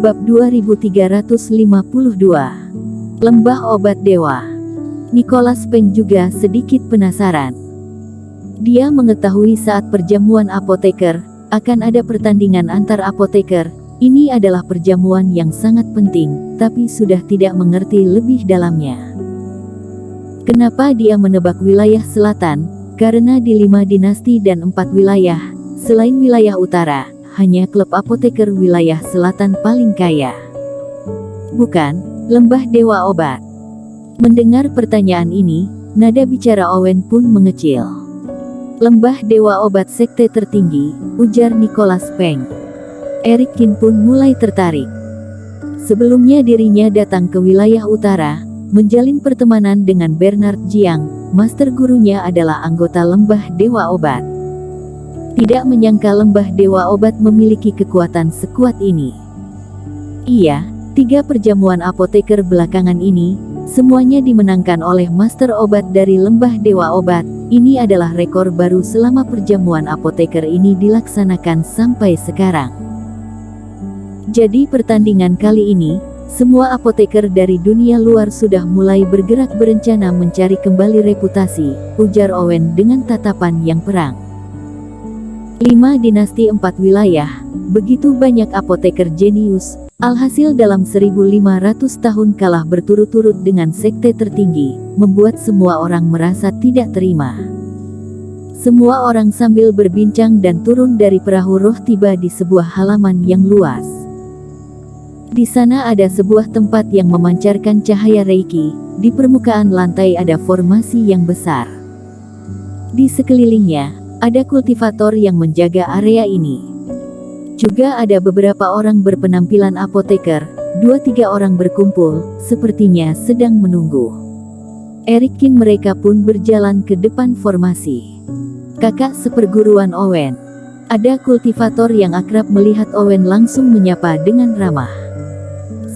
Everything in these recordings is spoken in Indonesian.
Bab 2352. Lembah Obat Dewa. Nicholas Peng juga sedikit penasaran. Dia mengetahui saat perjamuan apoteker, akan ada pertandingan antar apoteker. Ini adalah perjamuan yang sangat penting, tapi sudah tidak mengerti lebih dalamnya. Kenapa dia menebak wilayah selatan? Karena di 5 dinasti dan 4 wilayah, selain wilayah utara, hanya klub apoteker wilayah selatan paling kaya. Bukan, Lembah Dewa Obat. Mendengar pertanyaan ini, nada bicara Owen pun mengecil. Lembah Dewa Obat sekte tertinggi, ujar Nicholas Peng. Eric Kin pun mulai tertarik. Sebelumnya dirinya datang ke wilayah utara, menjalin pertemanan dengan Bernard Jiang, master gurunya adalah anggota Lembah Dewa Obat. Tidak menyangka Lembah Dewa Obat memiliki kekuatan sekuat ini. Iya, 3 perjamuan apoteker belakangan ini, semuanya dimenangkan oleh master obat dari Lembah Dewa Obat. Ini adalah rekor baru selama perjamuan apoteker ini dilaksanakan sampai sekarang. Jadi pertandingan kali ini, semua apoteker dari dunia luar sudah mulai bergerak berencana mencari kembali reputasi, ujar Owen dengan tatapan yang perang. 5 dinasti 4 wilayah, begitu banyak apoteker jenius, alhasil dalam 1500 tahun kalah berturut-turut dengan sekte tertinggi, membuat semua orang merasa tidak terima. Semua orang sambil berbincang dan turun dari perahu roh tiba di sebuah halaman yang luas. Di sana ada sebuah tempat yang memancarkan cahaya Reiki, di permukaan lantai ada formasi yang besar. Di sekelilingnya, ada kultivator yang menjaga area ini. Juga ada beberapa orang berpenampilan apoteker, 2-3 orang berkumpul, sepertinya sedang menunggu. Eric Kin mereka pun berjalan ke depan formasi. Kakak seperguruan Owen. Ada kultivator yang akrab melihat Owen langsung menyapa dengan ramah.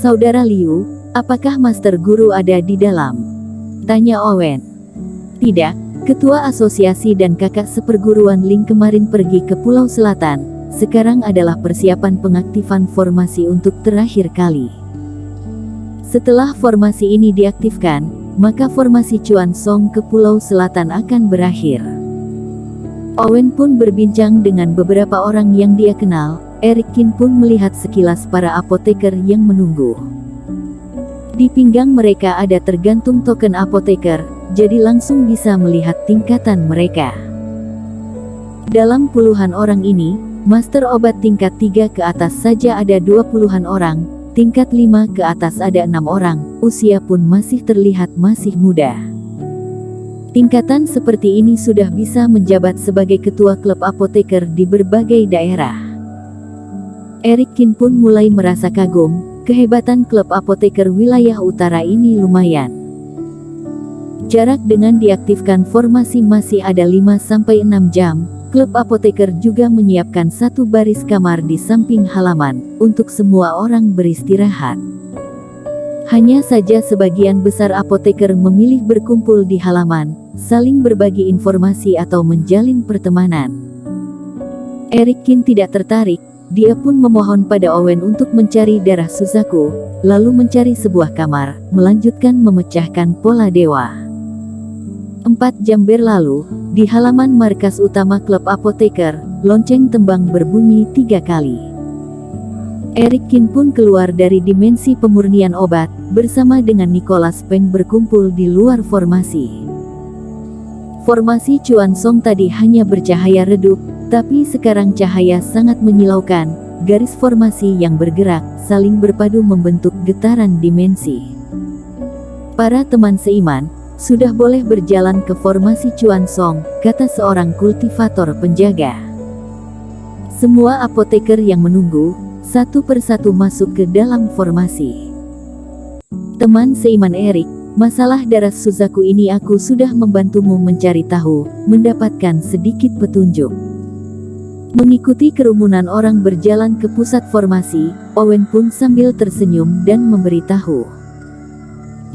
Saudara Liu, apakah master guru ada di dalam? Tanya Owen. Tidak. Ketua asosiasi dan kakak seperguruan Ling kemarin pergi ke Pulau Selatan, sekarang adalah persiapan pengaktifan formasi untuk terakhir kali. Setelah formasi ini diaktifkan, maka formasi Chuan Song ke Pulau Selatan akan berakhir. Owen pun berbincang dengan beberapa orang yang dia kenal. Eric Kin pun melihat sekilas para apoteker yang menunggu. Di pinggang mereka ada tergantung token apoteker, jadi langsung bisa melihat tingkatan mereka. Dalam puluhan orang ini, master obat tingkat 3 ke atas saja ada 20-an orang, tingkat 5 ke atas ada 6 orang, usia pun masih terlihat masih muda. Tingkatan seperti ini sudah bisa menjabat sebagai ketua klub apoteker di berbagai daerah. Eric Kin pun mulai merasa kagum, kehebatan klub apoteker wilayah utara ini lumayan. Jarak dengan diaktifkan formasi masih ada 5-6 jam, klub apoteker juga menyiapkan 1 baris kamar di samping halaman, untuk semua orang beristirahat. Hanya saja sebagian besar apoteker memilih berkumpul di halaman, saling berbagi informasi atau menjalin pertemanan. Eric Kin tidak tertarik, dia pun memohon pada Owen untuk mencari darah Suzaku, lalu mencari sebuah kamar, melanjutkan memecahkan pola dewa. 4 jam berlalu, di halaman markas utama klub apoteker, lonceng tembang berbunyi 3 kali. Eric Kin pun keluar dari dimensi pemurnian obat, bersama dengan Nicholas Peng berkumpul di luar formasi. Formasi Chuan Song tadi hanya bercahaya redup, tapi sekarang cahaya sangat menyilaukan, garis formasi yang bergerak, saling berpadu membentuk getaran dimensi. Para teman seiman, sudah boleh berjalan ke formasi Chuan Song, kata seorang kultivator penjaga. Semua apoteker yang menunggu, satu persatu masuk ke dalam formasi. Teman seiman Eric, masalah darah Suzaku ini aku sudah membantumu mencari tahu, mendapatkan sedikit petunjuk. Mengikuti kerumunan orang berjalan ke pusat formasi, Owen pun sambil tersenyum dan memberitahu.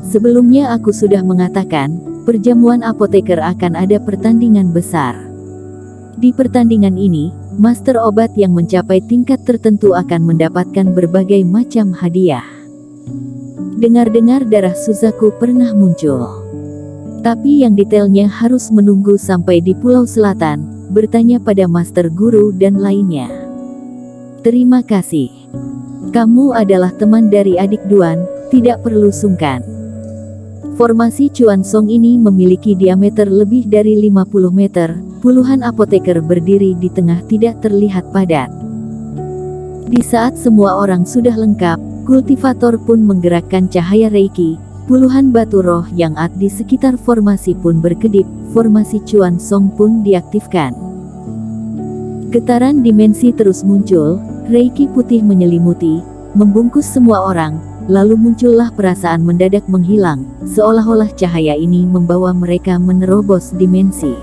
Sebelumnya aku sudah mengatakan, perjamuan apoteker akan ada pertandingan besar. Di pertandingan ini, master obat yang mencapai tingkat tertentu akan mendapatkan berbagai macam hadiah. Dengar-dengar darah Suzaku pernah muncul. Tapi yang detailnya harus menunggu sampai di Pulau Selatan, bertanya pada master guru dan lainnya. Terima kasih. Kamu adalah teman dari adik Duan, tidak perlu sungkan. Formasi Chuan Song ini memiliki diameter lebih dari 50 meter, puluhan apoteker berdiri di tengah tidak terlihat padat. Di saat semua orang sudah lengkap, kultivator pun menggerakkan cahaya Reiki, puluhan batu roh yang ada di sekitar formasi pun berkedip, formasi Chuan Song pun diaktifkan. Getaran dimensi terus muncul, Reiki putih menyelimuti, membungkus semua orang, lalu muncullah perasaan mendadak menghilang, seolah-olah cahaya ini membawa mereka menerobos dimensi.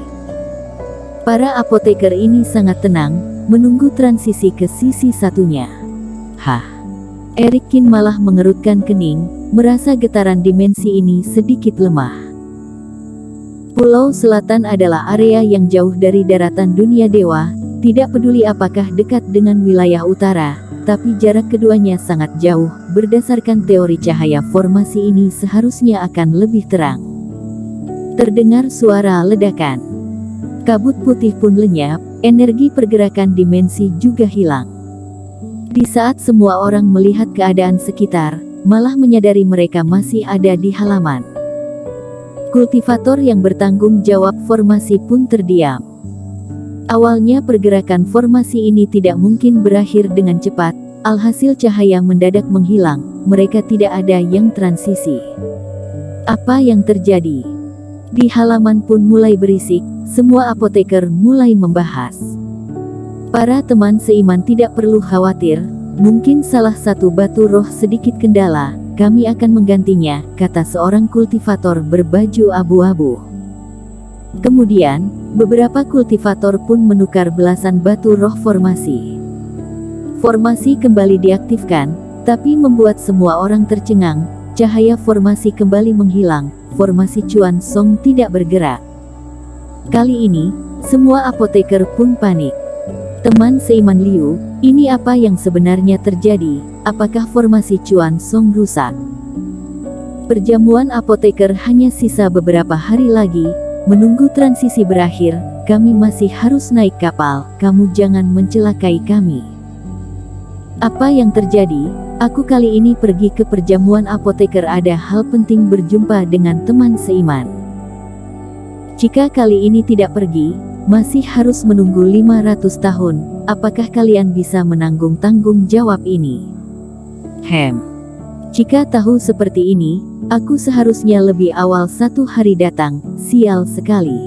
Para apoteker ini sangat tenang, menunggu transisi ke sisi satunya. Eric Kin malah mengerutkan kening, merasa getaran dimensi ini sedikit lemah. Pulau Selatan adalah area yang jauh dari daratan dunia dewa, tidak peduli apakah dekat dengan wilayah utara, tapi jarak keduanya sangat jauh. Berdasarkan teori cahaya, formasi ini seharusnya akan lebih terang. Terdengar suara ledakan. Kabut putih pun lenyap, energi pergerakan dimensi juga hilang. Di saat semua orang melihat keadaan sekitar, malah menyadari mereka masih ada di halaman. Kultivator yang bertanggung jawab formasi pun terdiam. Awalnya pergerakan formasi ini tidak mungkin berakhir dengan cepat, alhasil cahaya mendadak menghilang, mereka tidak ada yang transisi. Apa yang terjadi? Di halaman pun mulai berisik, semua apoteker mulai membahas. Para teman seiman tidak perlu khawatir, mungkin salah satu batu roh sedikit kendala, kami akan menggantinya, kata seorang kultivator berbaju abu-abu. Kemudian, beberapa kultivator pun menukar belasan batu roh formasi. Formasi kembali diaktifkan, tapi membuat semua orang tercengang, cahaya formasi kembali menghilang, formasi Chuan Song tidak bergerak. Kali ini, semua apoteker pun panik. Teman seiman Liu, ini apa yang sebenarnya terjadi? Apakah formasi Chuan Song rusak? Perjamuan apoteker hanya sisa beberapa hari lagi, menunggu transisi berakhir, kami masih harus naik kapal, kamu jangan mencelakai kami. Apa yang terjadi? Aku kali ini pergi ke perjamuan apoteker, ada hal penting berjumpa dengan teman seiman. Jika kali ini tidak pergi, masih harus menunggu 500 tahun, apakah kalian bisa menanggung tanggung jawab ini? Jika tahu seperti ini, aku seharusnya lebih awal 1 hari datang, sial sekali.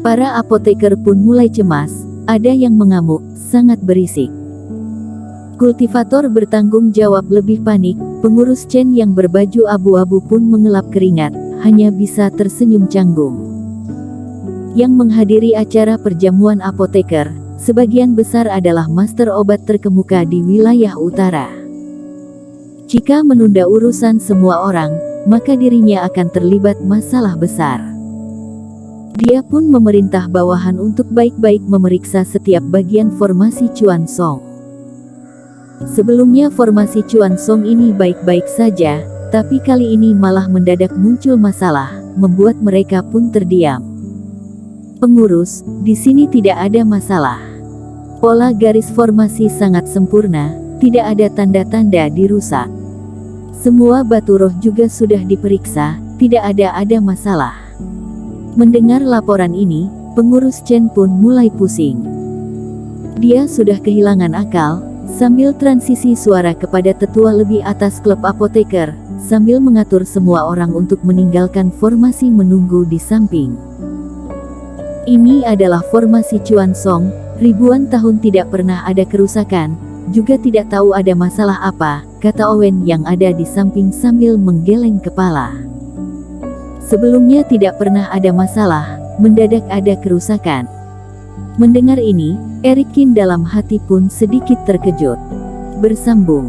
Para apoteker pun mulai cemas, ada yang mengamuk, sangat berisik. Kultivator bertanggung jawab lebih panik, pengurus Chen yang berbaju abu-abu pun mengelap keringat, hanya bisa tersenyum canggung. Yang menghadiri acara perjamuan apoteker, sebagian besar adalah master obat terkemuka di wilayah utara. Jika menunda urusan semua orang, maka dirinya akan terlibat masalah besar. Dia pun memerintah bawahan untuk baik-baik memeriksa setiap bagian formasi Chuan Song. Sebelumnya formasi Chuan Song ini baik-baik saja, tapi kali ini malah mendadak muncul masalah, membuat mereka pun terdiam. Pengurus, di sini tidak ada masalah. Pola garis formasi sangat sempurna, tidak ada tanda-tanda dirusak. Semua batu roh juga sudah diperiksa, tidak ada masalah. Mendengar laporan ini, pengurus Chen pun mulai pusing. Dia sudah kehilangan akal, sambil transisi suara kepada tetua lebih atas klub apoteker, sambil mengatur semua orang untuk meninggalkan formasi menunggu di samping. Ini adalah formasi Chuan Song, ribuan tahun tidak pernah ada kerusakan, juga tidak tahu ada masalah apa, kata Owen yang ada di samping sambil menggeleng kepala. Sebelumnya tidak pernah ada masalah, mendadak ada kerusakan. Mendengar ini, Eric Kin dalam hati pun sedikit terkejut. Bersambung.